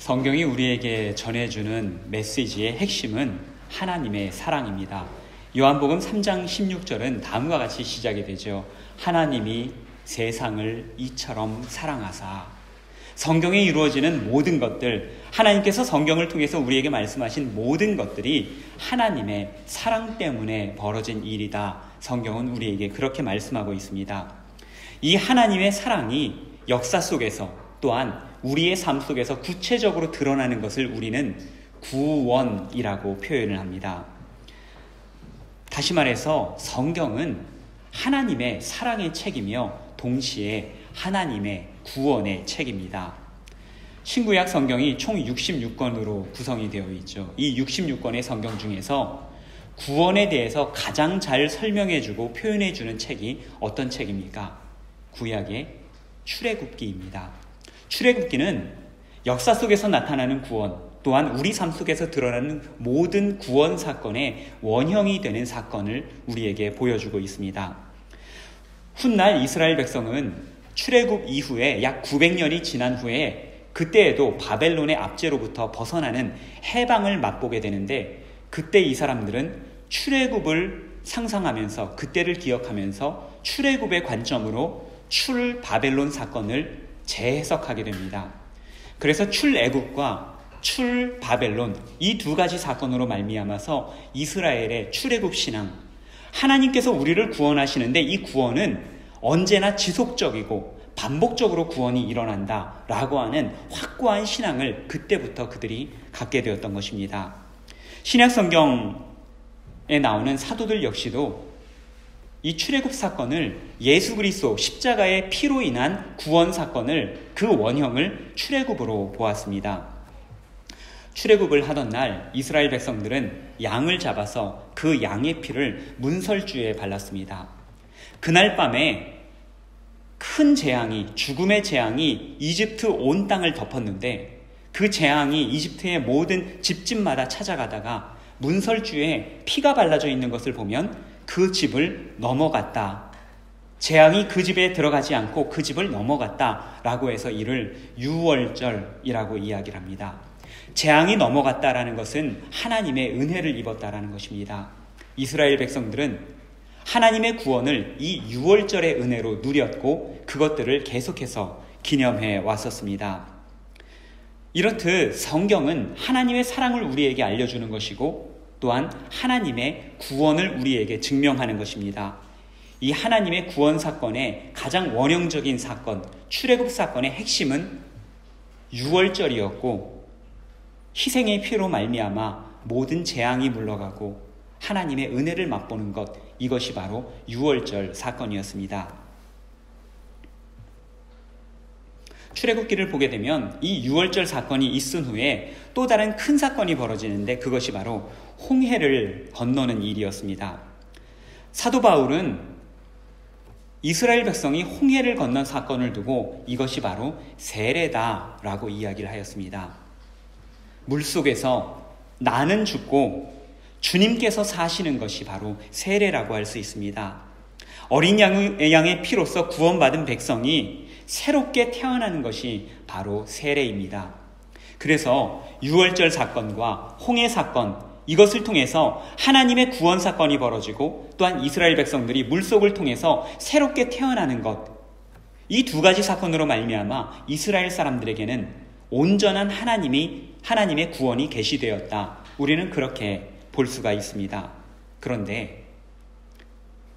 성경이 우리에게 전해주는 메시지의 핵심은 하나님의 사랑입니다. 요한복음 3장 16절은 다음과 같이 시작이 되죠. 하나님이 세상을 이처럼 사랑하사. 성경에 이루어지는 모든 것들, 하나님께서 성경을 통해서 우리에게 말씀하신 모든 것들이 하나님의 사랑 때문에 벌어진 일이다. 성경은 우리에게 그렇게 말씀하고 있습니다. 이 하나님의 사랑이 역사 속에서 또한 우리의 삶 속에서 구체적으로 드러나는 것을 우리는 구원이라고 표현을 합니다. 다시 말해서 성경은 하나님의 사랑의 책이며 동시에 하나님의 구원의 책입니다. 신구약 성경이 총 66권으로 구성이 되어 있죠. 이 66권의 성경 중에서 구원에 대해서 가장 잘 설명해주고 표현해주는 책이 어떤 책입니까? 구약의 출애굽기입니다. 출애굽기는 역사 속에서 나타나는 구원, 또한 우리 삶 속에서 드러나는 모든 구원 사건의 원형이 되는 사건을 우리에게 보여주고 있습니다. 훗날 이스라엘 백성은 출애굽 이후에 약 900년이 지난 후에 그때에도 바벨론의 압제로부터 벗어나는 해방을 맛보게 되는데, 그때 이 사람들은 출애굽을 상상하면서, 그때를 기억하면서 출애굽의 관점으로 출바벨론 사건을 재해석하게 됩니다. 그래서 출애굽과 출바벨론, 이 두 가지 사건으로 말미암아서 이스라엘의 출애굽 신앙, 하나님께서 우리를 구원하시는데 이 구원은 언제나 지속적이고 반복적으로 구원이 일어난다라고 하는 확고한 신앙을 그때부터 그들이 갖게 되었던 것입니다. 신약 성경에 나오는 사도들 역시도 이 출애굽 사건을 예수 그리스도 십자가의 피로 인한 구원 사건을, 그 원형을 출애굽으로 보았습니다. 출애굽을 하던 날 이스라엘 백성들은 양을 잡아서 그 양의 피를 문설주에 발랐습니다. 그날 밤에 큰 재앙이, 죽음의 재앙이 이집트 온 땅을 덮었는데, 그 재앙이 이집트의 모든 집집마다 찾아가다가 문설주에 피가 발라져 있는 것을 보면 그 집을 넘어갔다. 재앙이 그 집에 들어가지 않고 그 집을 넘어갔다라고 해서 이를 유월절이라고 이야기를 합니다. 재앙이 넘어갔다라는 것은 하나님의 은혜를 입었다라는 것입니다. 이스라엘 백성들은 하나님의 구원을 이 유월절의 은혜로 누렸고 그것들을 계속해서 기념해 왔었습니다. 이렇듯 성경은 하나님의 사랑을 우리에게 알려주는 것이고 또한 하나님의 구원을 우리에게 증명하는 것입니다. 이 하나님의 구원 사건의 가장 원형적인 사건, 출애굽 사건의 핵심은 유월절이었고, 희생의 피로 말미암아 모든 재앙이 물러가고 하나님의 은혜를 맛보는 것, 이것이 바로 유월절 사건이었습니다. 출애굽기를 보게 되면 이 유월절 사건이 있은 후에 또 다른 큰 사건이 벌어지는데, 그것이 바로 홍해를 건너는 일이었습니다. 사도 바울은 이스라엘 백성이 홍해를 건넌 사건을 두고 이것이 바로 세례다라고 이야기를 하였습니다. 물속에서 나는 죽고 주님께서 사시는 것이 바로 세례라고 할 수 있습니다. 어린 양의 피로써 구원받은 백성이 새롭게 태어나는 것이 바로 세례입니다. 그래서 유월절 사건과 홍해 사건, 이것을 통해서 하나님의 구원 사건이 벌어지고 또한 이스라엘 백성들이 물속을 통해서 새롭게 태어나는 것, 이 두 가지 사건으로 말미암아 이스라엘 사람들에게는 온전한 하나님의 구원이 계시되었다. 우리는 그렇게 볼 수가 있습니다. 그런데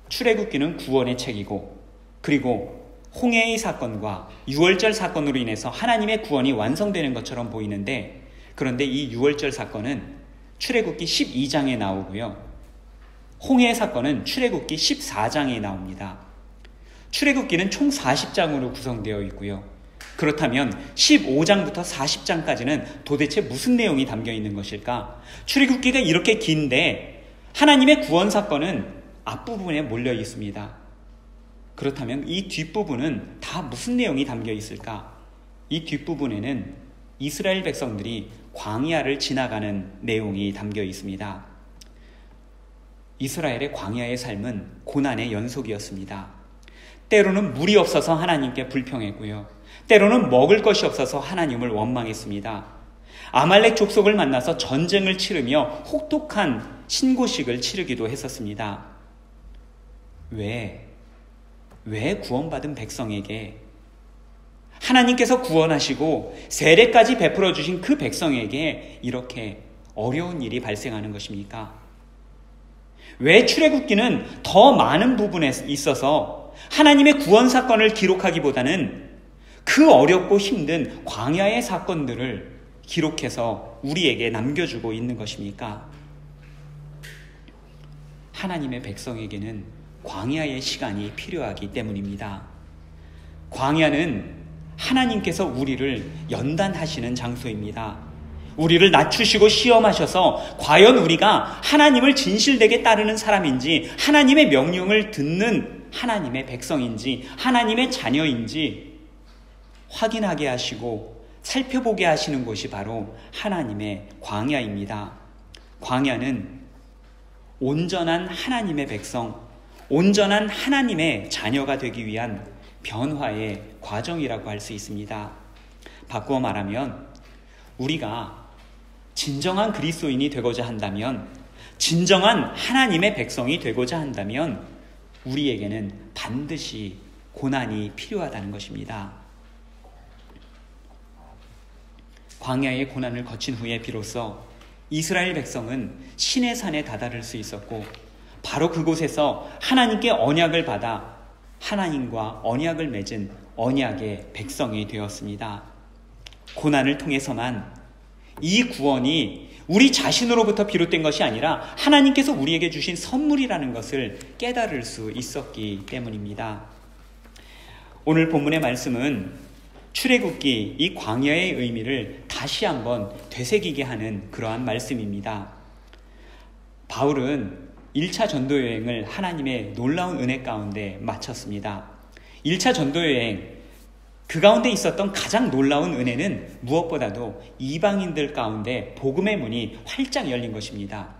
출애굽기는 구원의 책이고, 그리고 홍해의 사건과 유월절 사건으로 인해서 하나님의 구원이 완성되는 것처럼 보이는데, 그런데 이 유월절 사건은 출애굽기 12장에 나오고요. 홍해 사건은 출애굽기 14장에 나옵니다. 출애굽기는 총 40장으로 구성되어 있고요. 그렇다면 15장부터 40장까지는 도대체 무슨 내용이 담겨 있는 것일까? 출애굽기가 이렇게 긴데 하나님의 구원 사건은 앞부분에 몰려 있습니다. 그렇다면 이 뒷부분은 다 무슨 내용이 담겨 있을까? 이 뒷부분에는 이스라엘 백성들이 광야를 지나가는 내용이 담겨 있습니다. 이스라엘의 광야의 삶은 고난의 연속이었습니다. 때로는 물이 없어서 하나님께 불평했고요. 때로는 먹을 것이 없어서 하나님을 원망했습니다. 아말렉 족속을 만나서 전쟁을 치르며 혹독한 신고식을 치르기도 했었습니다. 왜 구원받은 백성에게, 하나님께서 구원하시고 세례까지 베풀어 주신 그 백성에게 이렇게 어려운 일이 발생하는 것입니까? 왜 출애굽기는 더 많은 부분에 있어서 하나님의 구원 사건을 기록하기보다는 그 어렵고 힘든 광야의 사건들을 기록해서 우리에게 남겨주고 있는 것입니까? 하나님의 백성에게는 광야의 시간이 필요하기 때문입니다. 광야는 하나님께서 우리를 연단하시는 장소입니다. 우리를 낮추시고 시험하셔서 과연 우리가 하나님을 진실되게 따르는 사람인지, 하나님의 명령을 듣는 하나님의 백성인지, 하나님의 자녀인지 확인하게 하시고 살펴보게 하시는 곳이 바로 하나님의 광야입니다. 광야는 온전한 하나님의 백성, 온전한 하나님의 자녀가 되기 위한 변화의 과정이라고 할 수 있습니다. 바꾸어 말하면 우리가 진정한 그리스도인이 되고자 한다면, 진정한 하나님의 백성이 되고자 한다면 우리에게는 반드시 고난이 필요하다는 것입니다. 광야의 고난을 거친 후에 비로소 이스라엘 백성은 시내 산에 다다를 수 있었고, 바로 그곳에서 하나님께 언약을 받아 하나님과 언약을 맺은 언약의 백성이 되었습니다. 고난을 통해서만 이 구원이 우리 자신으로부터 비롯된 것이 아니라 하나님께서 우리에게 주신 선물이라는 것을 깨달을 수 있었기 때문입니다. 오늘 본문의 말씀은 출애굽기 이 광야의 의미를 다시 한번 되새기게 하는 그러한 말씀입니다. 바울은 1차 전도여행을 하나님의 놀라운 은혜 가운데 마쳤습니다. 1차 전도여행, 그 가운데 있었던 가장 놀라운 은혜는 무엇보다도 이방인들 가운데 복음의 문이 활짝 열린 것입니다.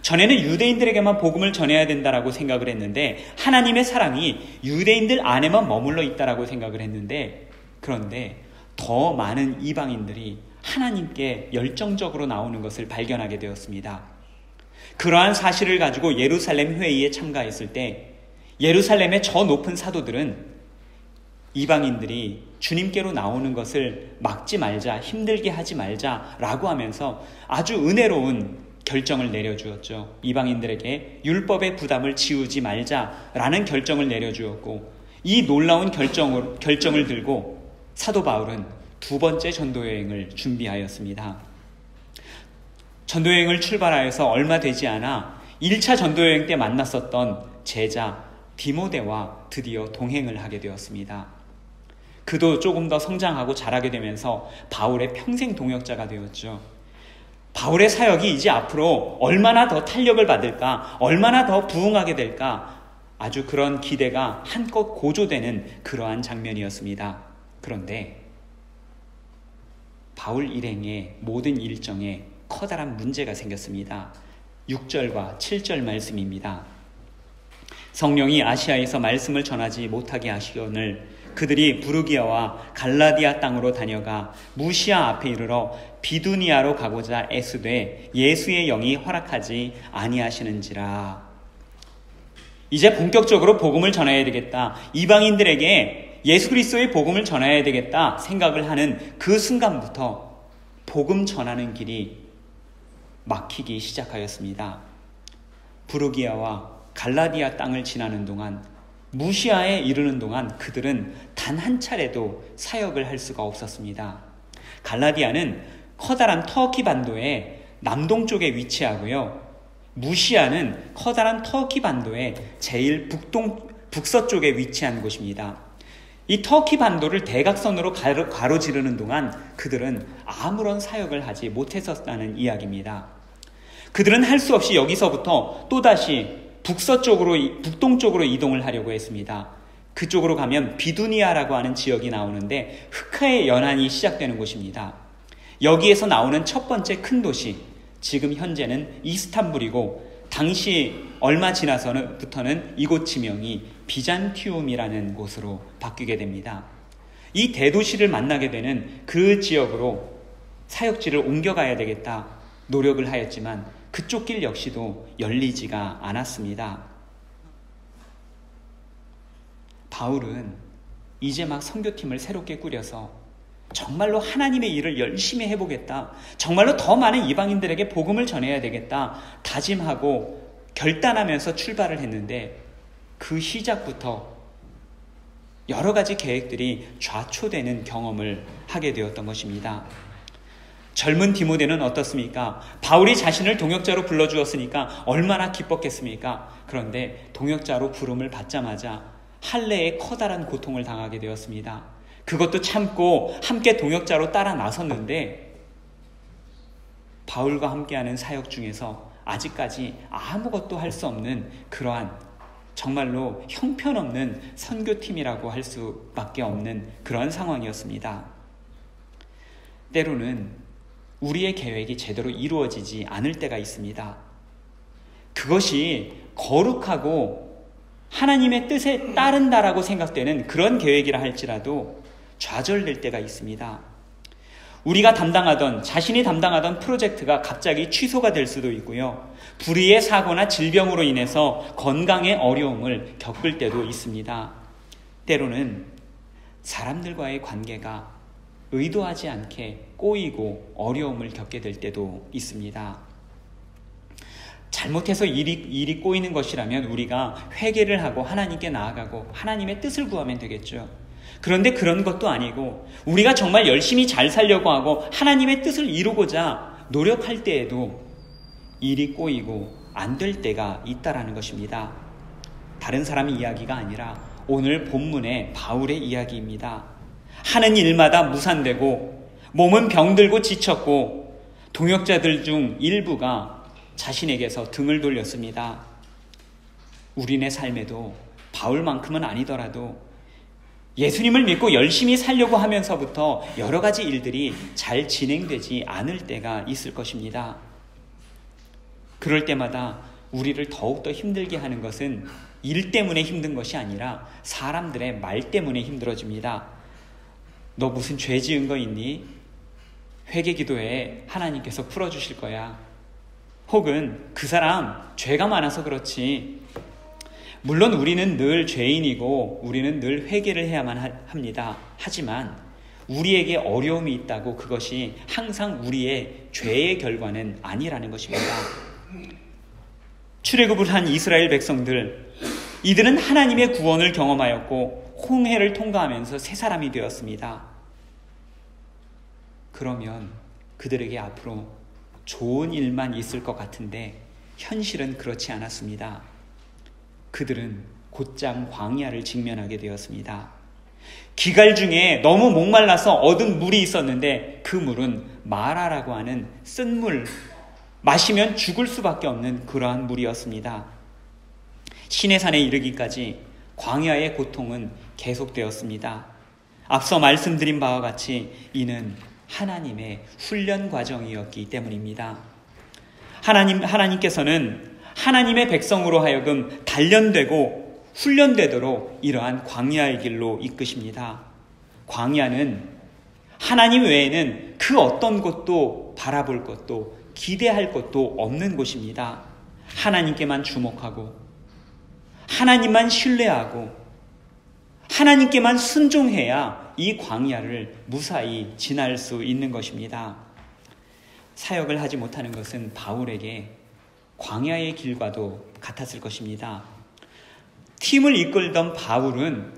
전에는 유대인들에게만 복음을 전해야 된다라고 생각을 했는데, 하나님의 사랑이 유대인들 안에만 머물러 있다라고 생각을 했는데, 그런데 더 많은 이방인들이 하나님께 열정적으로 나오는 것을 발견하게 되었습니다. 그러한 사실을 가지고 예루살렘 회의에 참가했을 때 예루살렘의 저 높은 사도들은 이방인들이 주님께로 나오는 것을 막지 말자, 힘들게 하지 말자라고 하면서 아주 은혜로운 결정을 내려주었죠. 이방인들에게 율법의 부담을 지우지 말자라는 결정을 내려주었고, 이 놀라운 결정을 들고 사도 바울은 두 번째 전도여행을 준비하였습니다. 전도여행을 출발하여서 얼마 되지 않아 1차 전도여행 때 만났었던 제자 디모데와 드디어 동행을 하게 되었습니다. 그도 조금 더 성장하고 자라게 되면서 바울의 평생 동역자가 되었죠. 바울의 사역이 이제 앞으로 얼마나 더 탄력을 받을까, 얼마나 더 부흥하게 될까, 아주 그런 기대가 한껏 고조되는 그러한 장면이었습니다. 그런데 바울 일행의 모든 일정에 커다란 문제가 생겼습니다. 6절과 7절 말씀입니다. 성령이 아시아에서 말씀을 전하지 못하게 하시거늘 그들이 부르기아와 갈라디아 땅으로 다녀가 무시아 앞에 이르러 비두니아로 가고자 애쓰되 예수의 영이 허락하지 아니하시는지라. 이제 본격적으로 복음을 전해야 되겠다, 이방인들에게 예수 그리스도의 복음을 전해야 되겠다 생각을 하는 그 순간부터 복음 전하는 길이 막히기 시작하였습니다. 부르기아와 갈라디아 땅을 지나는 동안, 무시아에 이르는 동안 그들은 단 한 차례도 사역을 할 수가 없었습니다. 갈라디아는 커다란 터키 반도의 남동쪽에 위치하고요, 무시아는 커다란 터키 반도의 제일 북서쪽에 위치한 곳입니다. 이 터키 반도를 대각선으로 가로지르는 동안 그들은 아무런 사역을 하지 못했었다는 이야기입니다. 그들은 할 수 없이 여기서부터 또다시 북동쪽으로 이동을 하려고 했습니다. 그쪽으로 가면 비두니아라고 하는 지역이 나오는데 흑하의 연안이 시작되는 곳입니다. 여기에서 나오는 첫 번째 큰 도시, 지금 현재는 이스탄불이고, 당시 얼마 지나서부터는 이곳 지명이 비잔티움이라는 곳으로 바뀌게 됩니다. 이 대도시를 만나게 되는 그 지역으로 사역지를 옮겨가야 되겠다 노력을 하였지만 그쪽 길 역시도 열리지가 않았습니다. 바울은 이제 막 선교팀을 새롭게 꾸려서 정말로 하나님의 일을 열심히 해보겠다, 정말로 더 많은 이방인들에게 복음을 전해야 되겠다 다짐하고 결단하면서 출발을 했는데 그 시작부터 여러 가지 계획들이 좌초되는 경험을 하게 되었던 것입니다. 젊은 디모데는 어떻습니까? 바울이 자신을 동역자로 불러주었으니까 얼마나 기뻤겠습니까? 그런데 동역자로 부름을 받자마자 할례에 커다란 고통을 당하게 되었습니다. 그것도 참고 함께 동역자로 따라 나섰는데 바울과 함께하는 사역 중에서 아직까지 아무것도 할 수 없는 그러한 정말로 형편없는 선교팀이라고 할 수밖에 없는 그런 상황이었습니다. 때로는 우리의 계획이 제대로 이루어지지 않을 때가 있습니다. 그것이 거룩하고 하나님의 뜻에 따른다라고 생각되는 그런 계획이라 할지라도 좌절될 때가 있습니다. 우리가 자신이 담당하던 프로젝트가 갑자기 취소가 될 수도 있고요. 불의의 사고나 질병으로 인해서 건강에 어려움을 겪을 때도 있습니다. 때로는 사람들과의 관계가 의도하지 않게 꼬이고 어려움을 겪게 될 때도 있습니다. 잘못해서 일이 꼬이는 것이라면 우리가 회개를 하고 하나님께 나아가고 하나님의 뜻을 구하면 되겠죠. 그런데 그런 것도 아니고 우리가 정말 열심히 잘 살려고 하고 하나님의 뜻을 이루고자 노력할 때에도 일이 꼬이고 안 될 때가 있다라는 것입니다. 다른 사람의 이야기가 아니라 오늘 본문의 바울의 이야기입니다. 하는 일마다 무산되고 몸은 병들고 지쳤고 동역자들 중 일부가 자신에게서 등을 돌렸습니다. 우리네 삶에도 바울만큼은 아니더라도 예수님을 믿고 열심히 살려고 하면서부터 여러 가지 일들이 잘 진행되지 않을 때가 있을 것입니다. 그럴 때마다 우리를 더욱더 힘들게 하는 것은 일 때문에 힘든 것이 아니라 사람들의 말 때문에 힘들어집니다. 너 무슨 죄 지은 거 있니? 회개 기도에 하나님께서 풀어주실 거야. 혹은 그 사람 죄가 많아서 그렇지. 물론 우리는 늘 죄인이고 우리는 늘 회개를 해야만 합니다. 하지만 우리에게 어려움이 있다고 그것이 항상 우리의 죄의 결과는 아니라는 것입니다. 출애굽을 한 이스라엘 백성들, 이들은 하나님의 구원을 경험하였고 홍해를 통과하면서 새 사람이 되었습니다. 그러면 그들에게 앞으로 좋은 일만 있을 것 같은데 현실은 그렇지 않았습니다. 그들은 곧장 광야를 직면하게 되었습니다. 기갈 중에 너무 목말라서 얻은 물이 있었는데 그 물은 마라라고 하는 쓴 물, 마시면 죽을 수밖에 없는 그러한 물이었습니다. 시내산에 이르기까지 광야의 고통은 계속되었습니다. 앞서 말씀드린 바와 같이 이는 하나님의 훈련 과정이었기 때문입니다. 하나님께서는 하나님의 백성으로 하여금 단련되고 훈련되도록 이러한 광야의 길로 이끄십니다. 광야는 하나님 외에는 그 어떤 것도 바라볼 것도 기대할 것도 없는 곳입니다. 하나님께만 주목하고 하나님만 신뢰하고 하나님께만 순종해야 이 광야를 무사히 지날 수 있는 것입니다. 사역을 하지 못하는 것은 바울에게 광야의 길과도 같았을 것입니다. 팀을 이끌던 바울은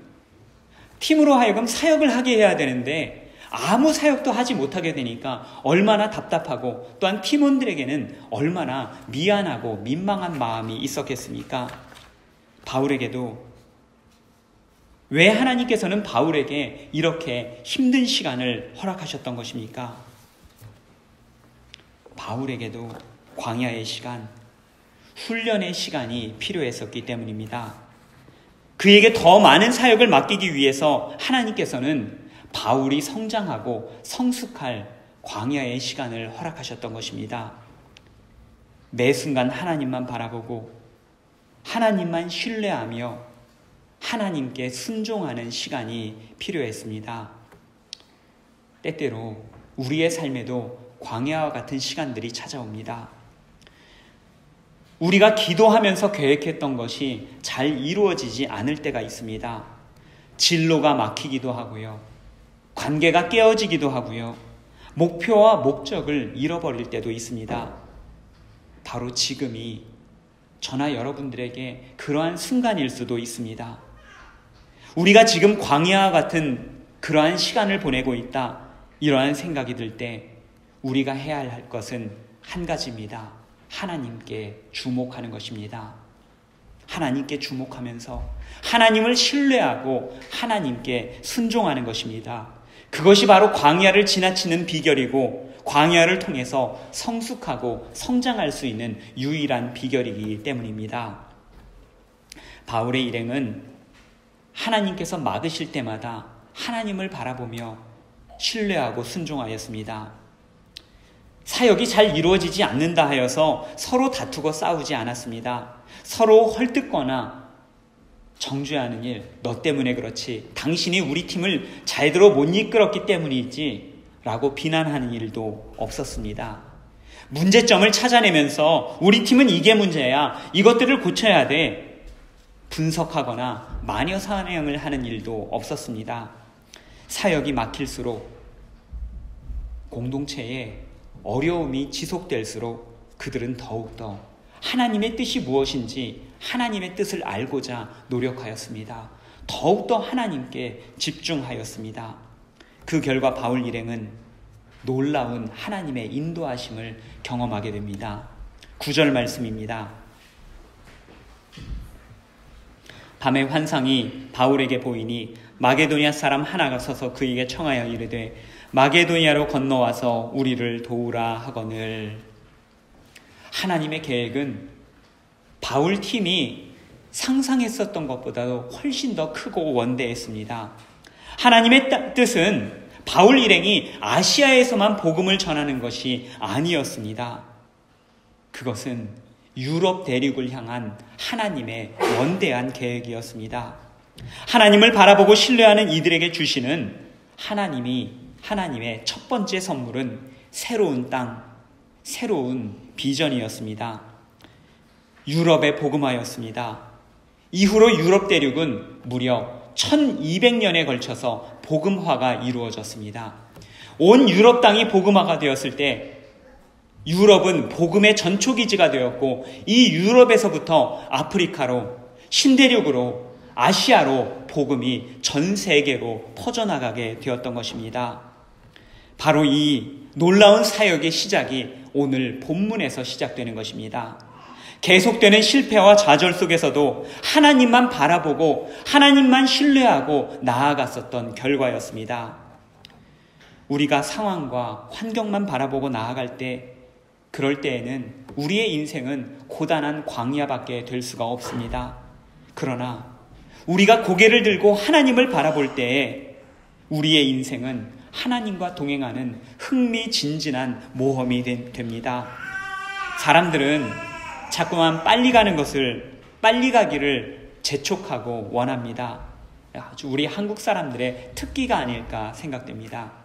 팀으로 하여금 사역을 하게 해야 되는데 아무 사역도 하지 못하게 되니까 얼마나 답답하고 또한 팀원들에게는 얼마나 미안하고 민망한 마음이 있었겠습니까? 바울에게도 왜 하나님께서는 바울에게 이렇게 힘든 시간을 허락하셨던 것입니까? 바울에게도 광야의 시간, 훈련의 시간이 필요했었기 때문입니다. 그에게 더 많은 사역을 맡기기 위해서 하나님께서는 바울이 성장하고 성숙할 광야의 시간을 허락하셨던 것입니다. 매 순간 하나님만 바라보고 하나님만 신뢰하며 하나님께 순종하는 시간이 필요했습니다. 때때로 우리의 삶에도 광야와 같은 시간들이 찾아옵니다. 우리가 기도하면서 계획했던 것이 잘 이루어지지 않을 때가 있습니다. 진로가 막히기도 하고요. 관계가 깨어지기도 하고요. 목표와 목적을 잃어버릴 때도 있습니다. 바로 지금이 저나 여러분들에게 그러한 순간일 수도 있습니다. 우리가 지금 광야와 같은 그러한 시간을 보내고 있다, 이러한 생각이 들 때 우리가 해야 할 것은 한 가지입니다. 하나님께 주목하는 것입니다. 하나님께 주목하면서 하나님을 신뢰하고 하나님께 순종하는 것입니다. 그것이 바로 광야를 지나치는 비결이고 광야를 통해서 성숙하고 성장할 수 있는 유일한 비결이기 때문입니다. 바울의 일행은 하나님께서 막으실 때마다 하나님을 바라보며 신뢰하고 순종하였습니다. 사역이 잘 이루어지지 않는다 하여서 서로 다투고 싸우지 않았습니다. 서로 헐뜯거나 정죄하는 일, 너 때문에 그렇지, 당신이 우리 팀을 제대로 못 이끌었기 때문이지 라고 비난하는 일도 없었습니다. 문제점을 찾아내면서 우리 팀은 이게 문제야, 이것들을 고쳐야 돼, 분석하거나 마녀 사냥을 하는 일도 없었습니다. 사역이 막힐수록 공동체에 어려움이 지속될수록 그들은 더욱더 하나님의 뜻이 무엇인지 하나님의 뜻을 알고자 노력하였습니다. 더욱더 하나님께 집중하였습니다. 그 결과 바울 일행은 놀라운 하나님의 인도하심을 경험하게 됩니다. 9절 말씀입니다. 밤에 환상이 바울에게 보이니 마게도니아 사람 하나가 서서 그에게 청하여 이르되 마게도니아로 건너와서 우리를 도우라 하거늘. 하나님의 계획은 바울 팀이 상상했었던 것보다도 훨씬 더 크고 원대했습니다. 하나님의 뜻은 바울 일행이 아시아에서만 복음을 전하는 것이 아니었습니다. 그것은 유럽 대륙을 향한 하나님의 원대한 계획이었습니다. 하나님을 바라보고 신뢰하는 이들에게 주시는 하나님의 첫 번째 선물은 새로운 땅, 새로운 비전이었습니다. 유럽에 복음하였습니다. 이후로 유럽 대륙은 무려 1200년에 걸쳐서 복음화가 이루어졌습니다. 온 유럽 땅이 복음화가 되었을 때 유럽은 복음의 전초기지가 되었고, 이 유럽에서부터 아프리카로, 신대륙으로, 아시아로 복음이 전 세계로 퍼져나가게 되었던 것입니다. 바로 이 놀라운 사역의 시작이 오늘 본문에서 시작되는 것입니다. 계속되는 실패와 좌절 속에서도 하나님만 바라보고 하나님만 신뢰하고 나아갔었던 결과였습니다. 우리가 상황과 환경만 바라보고 나아갈 때, 그럴 때에는 우리의 인생은 고단한 광야밖에 될 수가 없습니다. 그러나 우리가 고개를 들고 하나님을 바라볼 때에 우리의 인생은 하나님과 동행하는 흥미진진한 모험이 됩니다. 사람들은 자꾸만 빨리 가기를 재촉하고 원합니다. 아주 우리 한국 사람들의 특기가 아닐까 생각됩니다.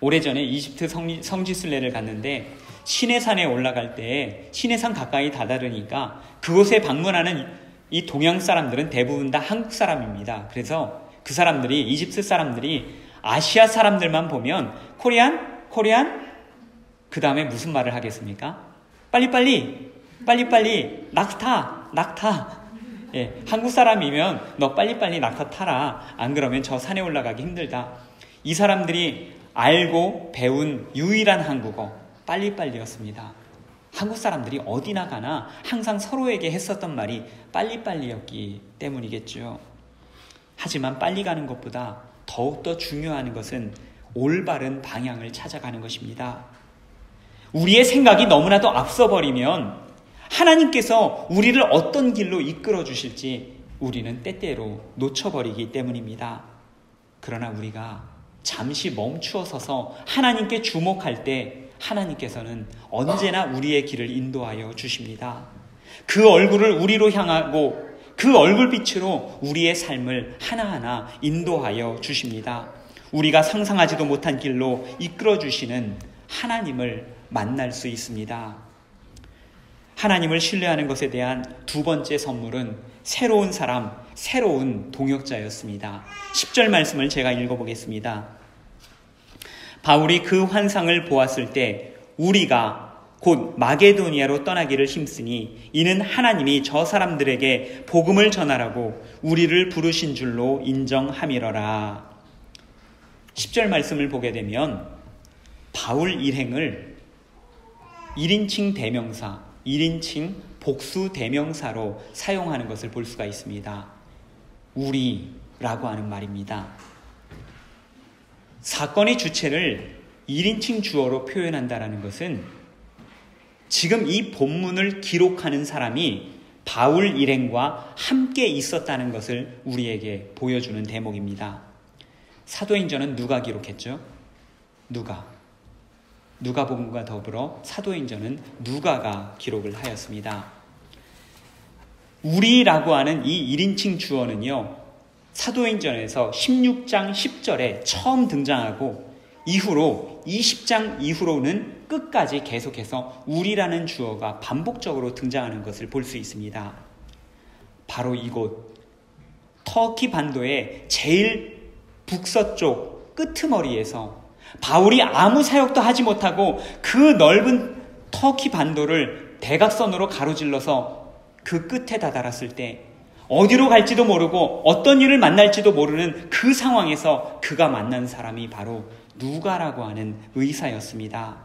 오래전에 이집트 성지순례를 갔는데 시내산에 올라갈 때 시내산 가까이 다다르니까 그곳에 방문하는 이 동양 사람들은 대부분 다 한국 사람입니다. 그래서 그 사람들이, 이집트 사람들이 아시아 사람들만 보면 코리안 그 다음에 무슨 말을 하겠습니까? 빨리빨리 낙타. 예, 한국 사람이면 너 빨리빨리 낙타 타라, 안 그러면 저 산에 올라가기 힘들다. 이 사람들이 알고 배운 유일한 한국어 빨리빨리였습니다. 한국 사람들이 어디나 가나 항상 서로에게 했었던 말이 빨리빨리였기 때문이겠죠. 하지만 빨리 가는 것보다 더욱더 중요한 것은 올바른 방향을 찾아가는 것입니다. 우리의 생각이 너무나도 앞서버리면 하나님께서 우리를 어떤 길로 이끌어 주실지 우리는 때때로 놓쳐버리기 때문입니다. 그러나 우리가 잠시 멈추어 서서 하나님께 주목할 때 하나님께서는 언제나 우리의 길을 인도하여 주십니다. 그 얼굴을 우리로 향하고 그 얼굴빛으로 우리의 삶을 하나하나 인도하여 주십니다. 우리가 상상하지도 못한 길로 이끌어 주시는 하나님을 만날 수 있습니다. 하나님을 신뢰하는 것에 대한 두 번째 선물은 새로운 사람, 새로운 동역자였습니다. 10절 말씀을 제가 읽어보겠습니다. 바울이 그 환상을 보았을 때 우리가 곧 마게도니아로 떠나기를 힘쓰니 이는 하나님이 저 사람들에게 복음을 전하라고 우리를 부르신 줄로 인정함이러라. 10절 말씀을 보게 되면 바울 일행을 1인칭 대명사, 1인칭 복수 대명사로 사용하는 것을 볼 수가 있습니다. 우리라고 하는 말입니다. 사건의 주체를 1인칭 주어로 표현한다는 것은 지금 이 본문을 기록하는 사람이 바울 일행과 함께 있었다는 것을 우리에게 보여주는 대목입니다. 사도행전은 누가 기록했죠? 누가복음과 더불어 사도행전은 누가가 기록을 하였습니다. 우리라고 하는 이 1인칭 주어는요, 사도행전에서 16장 10절에 처음 등장하고 이후로 20장 이후로는 끝까지 계속해서 우리라는 주어가 반복적으로 등장하는 것을 볼 수 있습니다. 바로 이곳 터키 반도의 제일 북서쪽 끄트머리에서 바울이 아무 사역도 하지 못하고 그 넓은 터키 반도를 대각선으로 가로질러서 그 끝에 다다랐을 때 어디로 갈지도 모르고 어떤 일을 만날지도 모르는 그 상황에서 그가 만난 사람이 바로 누가라고 하는 의사였습니다.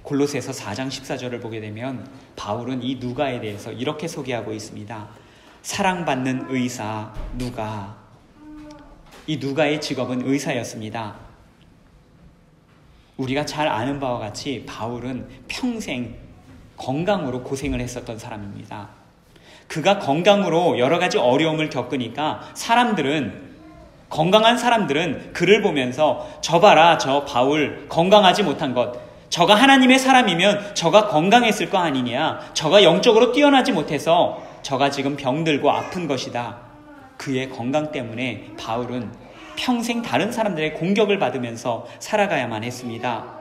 골로새서 4장 14절을 보게 되면 바울은 이 누가에 대해서 이렇게 소개하고 있습니다. 사랑받는 의사 누가. 이 누가의 직업은 의사였습니다. 우리가 잘 아는 바와 같이 바울은 평생 건강으로 고생을 했었던 사람입니다. 그가 건강으로 여러 가지 어려움을 겪으니까 건강한 사람들은 그를 보면서 저 봐라, 저 바울 건강하지 못한 것, 저가 하나님의 사람이면 저가 건강했을 거 아니냐, 저가 영적으로 뛰어나지 못해서 저가 지금 병들고 아픈 것이다. 그의 건강 때문에 바울은 평생 다른 사람들의 공격을 받으면서 살아가야만 했습니다.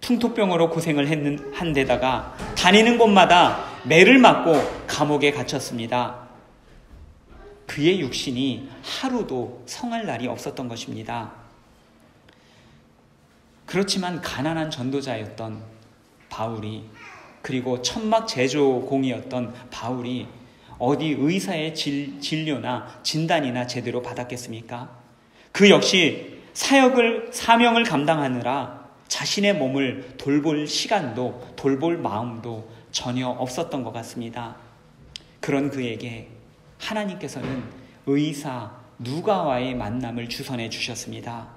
풍토병으로 고생을 한 데다가 다니는 곳마다 매를 맞고 감옥에 갇혔습니다. 그의 육신이 하루도 성할 날이 없었던 것입니다. 그렇지만 가난한 전도자였던 바울이, 그리고 천막 제조공이었던 바울이 어디 의사의 진료나 진단이나 제대로 받았겠습니까? 그 역시 사명을 감당하느라 자신의 몸을 돌볼 시간도 돌볼 마음도 전혀 없었던 것 같습니다. 그런 그에게 하나님께서는 의사 누가와의 만남을 주선해 주셨습니다.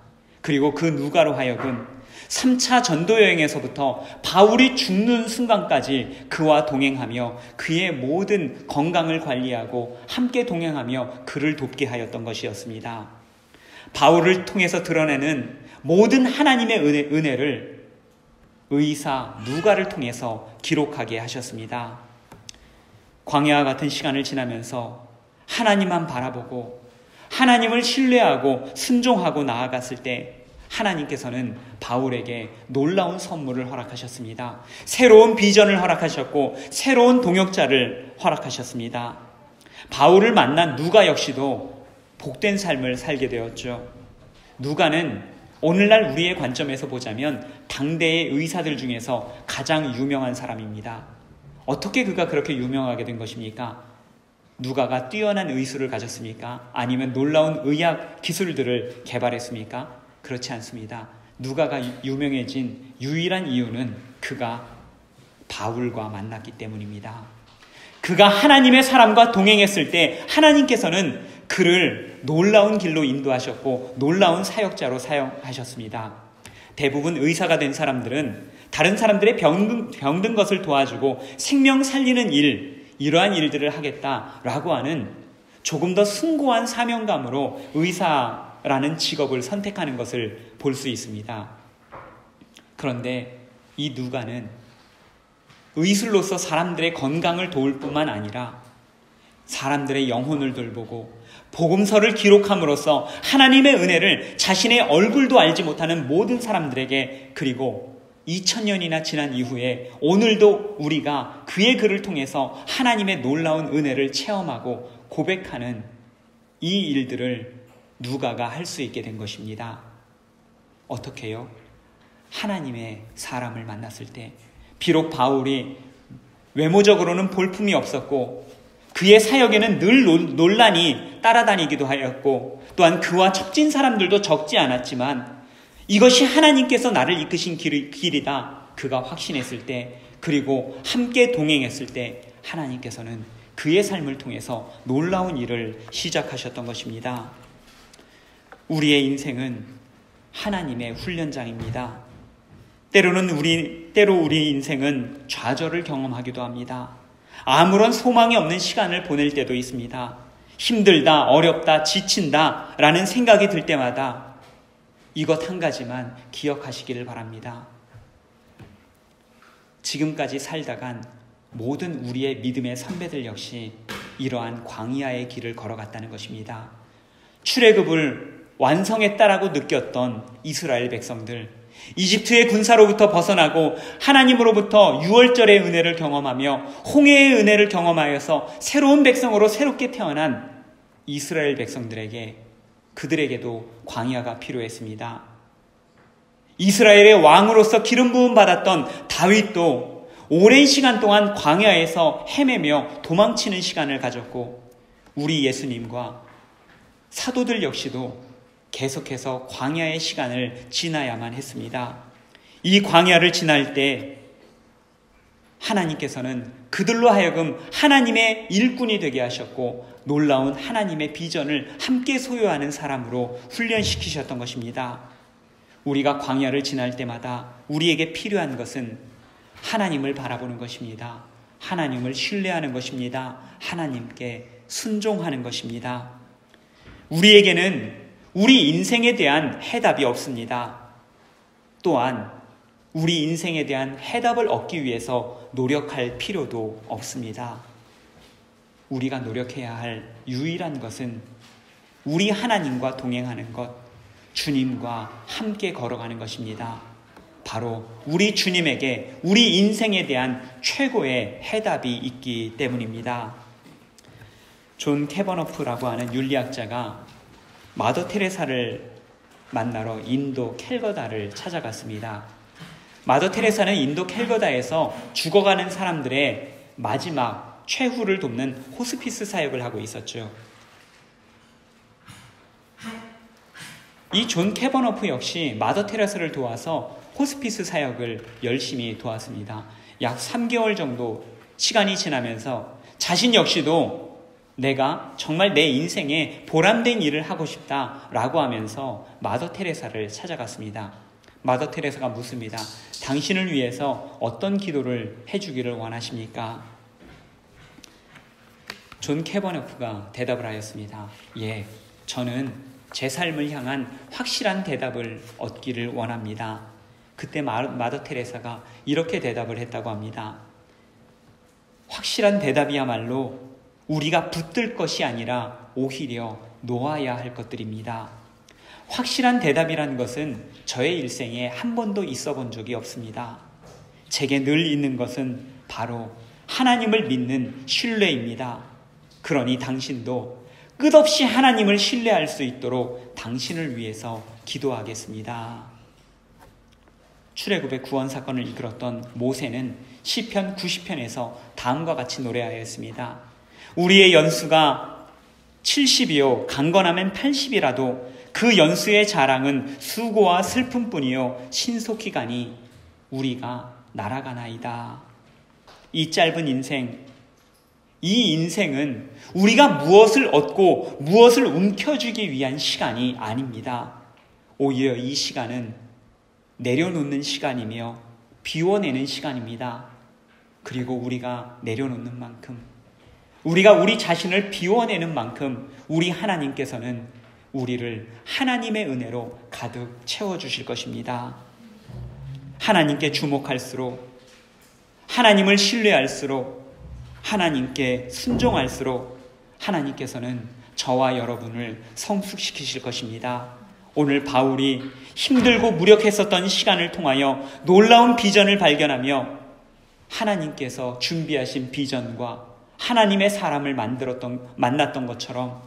그리고 그 누가로 하여금 3차 전도 여행에서부터 바울이 죽는 순간까지 그와 동행하며 그의 모든 건강을 관리하고 함께 동행하며 그를 돕게 하였던 것이었습니다. 바울을 통해서 드러내는 모든 하나님의 은혜를 의사 누가를 통해서 기록하게 하셨습니다. 광야와 같은 시간을 지나면서 하나님만 바라보고 하나님을 신뢰하고 순종하고 나아갔을 때 하나님께서는 바울에게 놀라운 선물을 허락하셨습니다. 새로운 비전을 허락하셨고 새로운 동역자를 허락하셨습니다. 바울을 만난 누가 역시도 복된 삶을 살게 되었죠. 누가는 오늘날 우리의 관점에서 보자면 당대의 의사들 중에서 가장 유명한 사람입니다. 어떻게 그가 그렇게 유명하게 된 것입니까? 누가가 뛰어난 의술을 가졌습니까? 아니면 놀라운 의학 기술들을 개발했습니까? 그렇지 않습니다. 누가가 유명해진 유일한 이유는 그가 바울과 만났기 때문입니다. 그가 하나님의 사람과 동행했을 때 하나님께서는 그를 놀라운 길로 인도하셨고 놀라운 사역자로 사용하셨습니다. 대부분 의사가 된 사람들은 다른 사람들의 병든 것을 도와주고 생명 살리는 이러한 일들을 하겠다라고 하는 조금 더 숭고한 사명감으로 의사라는 직업을 선택하는 것을 볼 수 있습니다. 그런데 이 누가는 의술로서 사람들의 건강을 도울 뿐만 아니라 사람들의 영혼을 돌보고 복음서를 기록함으로써 하나님의 은혜를 자신의 얼굴도 알지 못하는 모든 사람들에게, 그리고 2000년이나 지난 이후에 오늘도 우리가 그의 글을 통해서 하나님의 놀라운 은혜를 체험하고 고백하는 이 일들을 누가가 할 수 있게 된 것입니다. 어떻게요? 하나님의 사람을 만났을 때, 비록 바울이 외모적으로는 볼품이 없었고 그의 사역에는 늘 논란이 따라다니기도 하였고, 또한 그와 척진 사람들도 적지 않았지만 이것이 하나님께서 나를 이끄신 길이다 그가 확신했을 때, 그리고 함께 동행했을 때 하나님께서는 그의 삶을 통해서 놀라운 일을 시작하셨던 것입니다. 우리의 인생은 하나님의 훈련장입니다. 때로 우리 인생은 좌절을 경험하기도 합니다. 아무런 소망이 없는 시간을 보낼 때도 있습니다. 힘들다, 어렵다, 지친다 라는 생각이 들 때마다 이것 한 가지만 기억하시기를 바랍니다. 지금까지 살다간 모든 우리의 믿음의 선배들 역시 이러한 광야의 길을 걸어갔다는 것입니다. 출애굽을 완성했다라고 느꼈던 이스라엘 백성들, 이집트의 군사로부터 벗어나고 하나님으로부터 유월절의 은혜를 경험하며 홍해의 은혜를 경험하여서 새로운 백성으로 새롭게 태어난 이스라엘 백성들에게, 그들에게도 광야가 필요했습니다. 이스라엘의 왕으로서 기름 부음 받았던 다윗도 오랜 시간 동안 광야에서 헤매며 도망치는 시간을 가졌고, 우리 예수님과 사도들 역시도 계속해서 광야의 시간을 지나야만 했습니다. 이 광야를 지날 때 하나님께서는 그들로 하여금 하나님의 일꾼이 되게 하셨고, 놀라운 하나님의 비전을 함께 소유하는 사람으로 훈련시키셨던 것입니다. 우리가 광야를 지날 때마다 우리에게 필요한 것은 하나님을 바라보는 것입니다. 하나님을 신뢰하는 것입니다. 하나님께 순종하는 것입니다. 우리에게는 우리 인생에 대한 해답이 없습니다. 또한 우리 인생에 대한 해답을 얻기 위해서 노력할 필요도 없습니다. 우리가 노력해야 할 유일한 것은 우리 하나님과 동행하는 것, 주님과 함께 걸어가는 것입니다. 바로 우리 주님에게 우리 인생에 대한 최고의 해답이 있기 때문입니다. 존 캐버너프라고 하는 윤리학자가 마더 테레사를 만나러 인도 캘거다를 찾아갔습니다. 마더 테레사는 인도 캘거다에서 죽어가는 사람들의 마지막 최후를 돕는 호스피스 사역을 하고 있었죠. 이 존 캐버너프 역시 마더 테레사를 도와서 호스피스 사역을 열심히 도왔습니다. 약 3개월 정도 시간이 지나면서 자신 역시도 내가 정말 내 인생에 보람된 일을 하고 싶다라고 하면서 마더 테레사를 찾아갔습니다. 마더 테레사가 묻습니다. 당신을 위해서 어떤 기도를 해주기를 원하십니까? 존 캐버너프가 대답을 하였습니다. 예, 저는 제 삶을 향한 확실한 대답을 얻기를 원합니다. 그때 마더 테레사가 이렇게 대답을 했다고 합니다. 확실한 대답이야말로 우리가 붙들 것이 아니라 오히려 놓아야 할 것들입니다. 확실한 대답이라는 것은 저의 일생에 한 번도 있어 본 적이 없습니다. 제게 늘 있는 것은 바로 하나님을 믿는 신뢰입니다. 그러니 당신도 끝없이 하나님을 신뢰할 수 있도록 당신을 위해서 기도하겠습니다. 출애굽의 구원 사건을 이끌었던 모세는 시편 90편에서 다음과 같이 노래하였습니다. 우리의 연수가 70이요 강건하면 80이라도 그 연수의 자랑은 수고와 슬픔뿐이요 신속히 가니 우리가 날아가나이다. 이 짧은 인생, 이 인생은 우리가 무엇을 얻고 무엇을 움켜쥐기 위한 시간이 아닙니다. 오히려 이 시간은 내려놓는 시간이며 비워내는 시간입니다. 그리고 우리가 내려놓는 만큼, 우리가 우리 자신을 비워내는 만큼 우리 하나님께서는 우리를 하나님의 은혜로 가득 채워주실 것입니다. 하나님께 주목할수록, 하나님을 신뢰할수록, 하나님께 순종할수록 하나님께서는 저와 여러분을 성숙시키실 것입니다. 오늘 바울이 힘들고 무력했었던 시간을 통하여 놀라운 비전을 발견하며 하나님께서 준비하신 비전과 하나님의 사람을 만났던 것처럼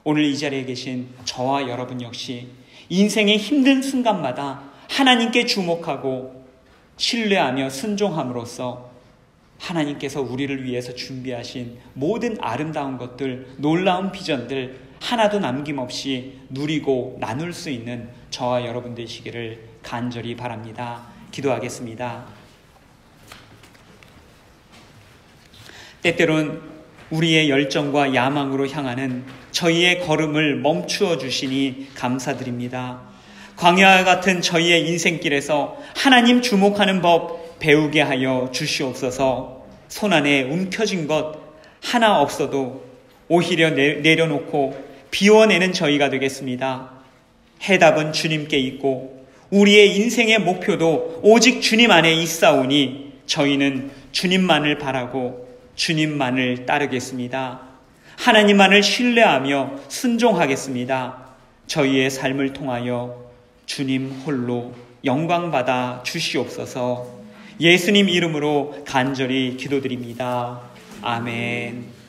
오늘 이 자리에 계신 저와 여러분 역시 인생의 힘든 순간마다 하나님께 주목하고 신뢰하며 순종함으로써 하나님께서 우리를 위해서 준비하신 모든 아름다운 것들, 놀라운 비전들 하나도 남김없이 누리고 나눌 수 있는 저와 여러분 되시기를 간절히 바랍니다. 기도하겠습니다. 때때론 우리의 열정과 야망으로 향하는 저희의 걸음을 멈추어 주시니 감사드립니다. 광야와 같은 저희의 인생길에서 하나님 주목하는 법 배우게 하여 주시옵소서. 손안에 움켜진 것 하나 없어도 오히려 내려놓고 비워내는 저희가 되겠습니다. 해답은 주님께 있고 우리의 인생의 목표도 오직 주님 안에 있사오니 저희는 주님만을 바라고 주님만을 따르겠습니다. 하나님만을 신뢰하며 순종하겠습니다. 저희의 삶을 통하여 주님 홀로 영광받아 주시옵소서. 예수님 이름으로 간절히 기도드립니다. 아멘.